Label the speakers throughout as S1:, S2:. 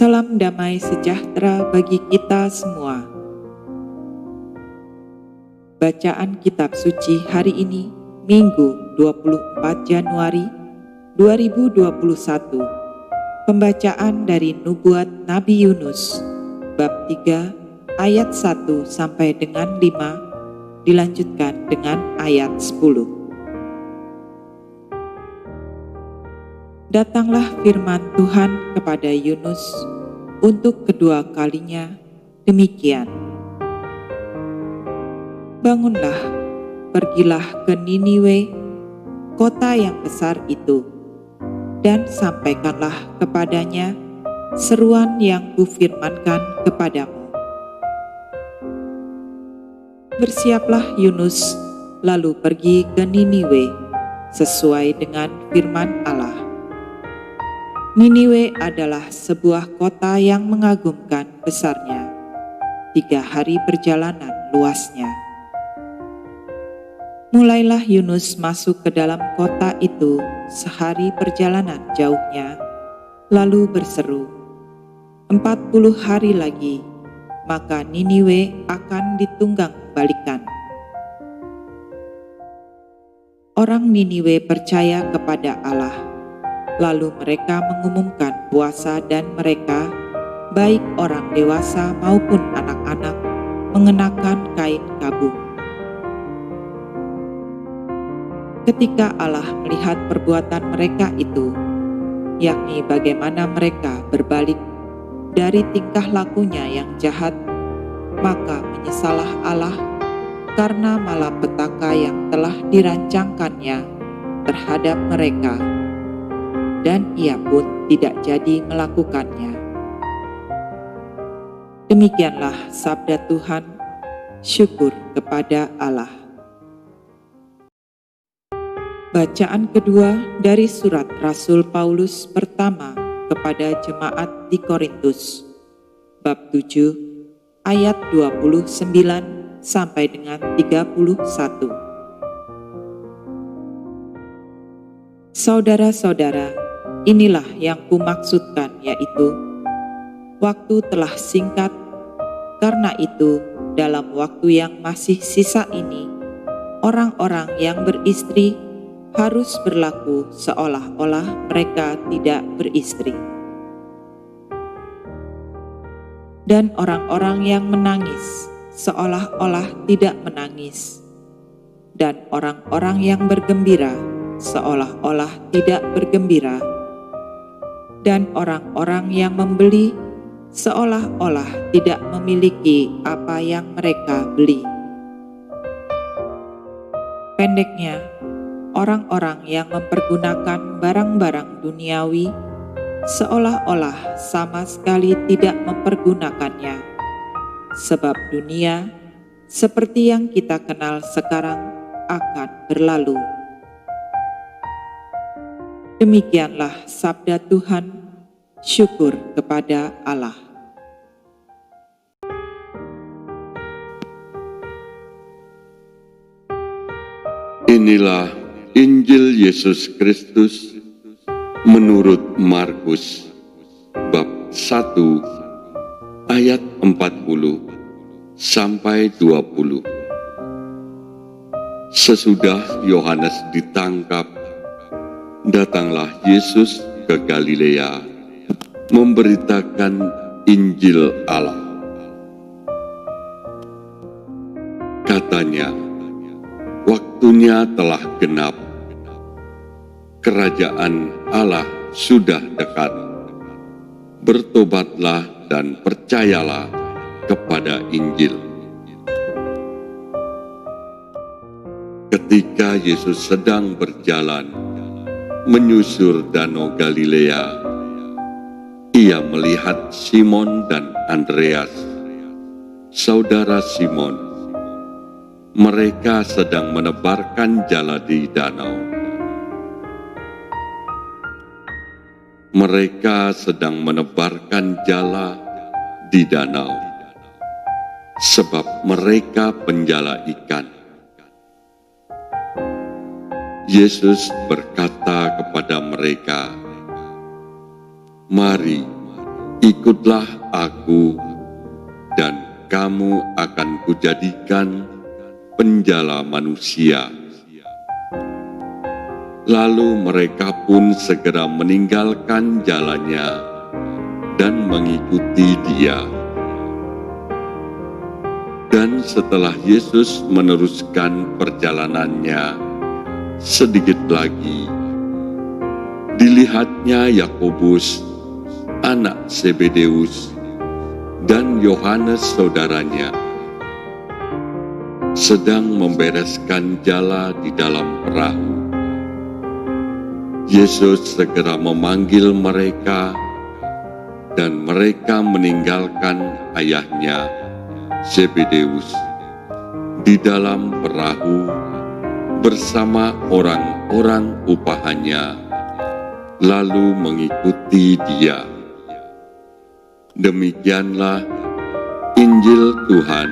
S1: Salam damai sejahtera bagi kita semua. Bacaan Kitab Suci hari ini, Minggu 24 Januari 2021. Pembacaan dari Nubuat Nabi Yunus, bab 3 ayat 1 sampai dengan 5, dilanjutkan dengan ayat 10. Datanglah firman Tuhan kepada Yunus untuk kedua kalinya, demikian. Bangunlah, pergilah ke Niniwe, kota yang besar itu, dan sampaikanlah kepadanya seruan yang kufirmankan kepadamu. Bersiaplah Yunus, lalu pergi ke Niniwe, sesuai dengan firman Allah. Niniwe adalah sebuah kota yang mengagumkan besarnya, 3 hari perjalanan luasnya. Mulailah Yunus masuk ke dalam kota itu sehari perjalanan jauhnya, lalu berseru, 40 hari lagi, maka Niniwe akan ditunggang balikan. Orang Niniwe percaya kepada Allah. Lalu mereka mengumumkan puasa dan mereka, baik orang dewasa maupun anak-anak, mengenakan kain kabung. Ketika Allah melihat perbuatan mereka itu, yakni bagaimana mereka berbalik dari tingkah lakunya yang jahat, maka menyesallah Allah karena malapetaka yang telah dirancangkannya terhadap mereka, dan ia pun tidak jadi melakukannya. Demikianlah sabda Tuhan, syukur kepada Allah. Bacaan kedua dari surat Rasul Paulus pertama kepada jemaat di Korintus, bab 7 ayat 29 sampai dengan 31. Saudara-saudara, inilah yang kumaksudkan, yaitu waktu telah singkat. Karena itu, dalam waktu yang masih sisa ini, orang-orang yang beristri harus berlaku seolah-olah mereka tidak beristri. Dan orang-orang yang menangis seolah-olah tidak menangis. Dan orang-orang yang bergembira seolah-olah tidak bergembira. Dan orang-orang yang membeli seolah-olah tidak memiliki apa yang mereka beli. Pendeknya, orang-orang yang mempergunakan barang-barang duniawi seolah-olah sama sekali tidak mempergunakannya, sebab dunia seperti yang kita kenal sekarang akan berlalu. Demikianlah sabda Tuhan, syukur kepada Allah.
S2: Inilah Injil Yesus Kristus menurut Markus, bab 1 ayat 40 sampai 20. Sesudah Yohanes ditangkap, datanglah Yesus ke Galilea, memberitakan Injil Allah. Katanya, waktunya telah genap, kerajaan Allah sudah dekat. Bertobatlah dan percayalah kepada Injil. Ketika Yesus sedang berjalan menyusur danau Galilea, ia melihat Simon dan Andreas, saudara Simon. Mereka sedang menebarkan jala di danau. Mereka sedang menebarkan jala di danau, sebab mereka penjala ikan. Yesus berkata kepada mereka, "Mari, ikutlah aku, dan kamu akan kujadikan penjala manusia." Lalu mereka pun segera meninggalkan jalannya dan mengikuti Dia. Dan setelah Yesus meneruskan perjalanannya sedikit lagi, dilihatnya Yakobus, anak Zebedeus, dan Yohanes saudaranya sedang membereskan jala di dalam perahu. Yesus segera memanggil mereka, dan mereka meninggalkan ayahnya Zebedeus di dalam perahu bersama orang-orang upahannya, lalu mengikuti Dia. Demikianlah Injil Tuhan.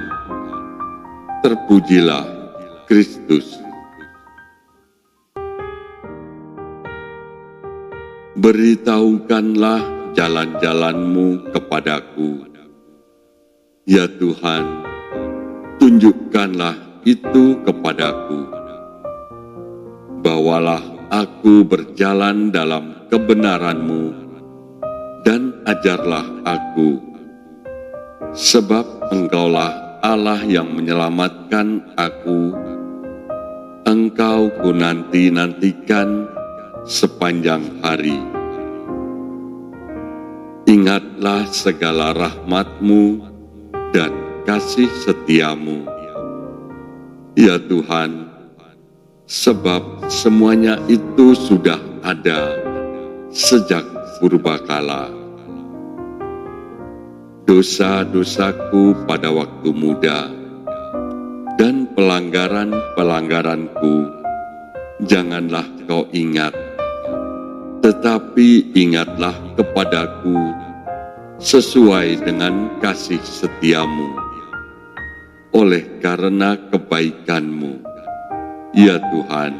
S2: Terpujilah Kristus. Beritahukanlah jalan-jalan-Mu kepadaku. Ya Tuhan, tunjukkanlah itu kepadaku. Bawalah aku berjalan dalam kebenaran-Mu, dan ajarlah aku. Sebab Engkaulah Allah yang menyelamatkan aku. Engkau ku nanti-nantikan sepanjang hari. Ingatlah segala rahmat-Mu dan kasih setia-Mu, ya Tuhan, sebab semuanya itu sudah ada sejak purbakala. Dosa-dosaku pada waktu muda dan pelanggaran-pelanggaranku janganlah Kau ingat, tetapi ingatlah kepadaku sesuai dengan kasih setia-Mu, oleh karena kebaikan-Mu, ya Tuhan.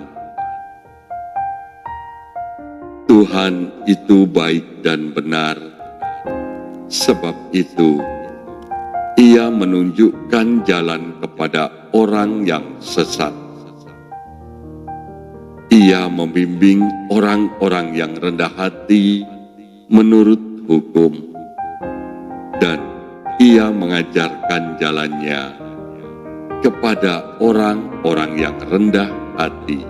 S2: Tuhan itu baik dan benar, sebab itu Ia menunjukkan jalan kepada orang yang sesat. Ia membimbing orang-orang yang rendah hati menurut hukum, dan Ia mengajarkan jalannya kepada orang-orang yang rendah hati.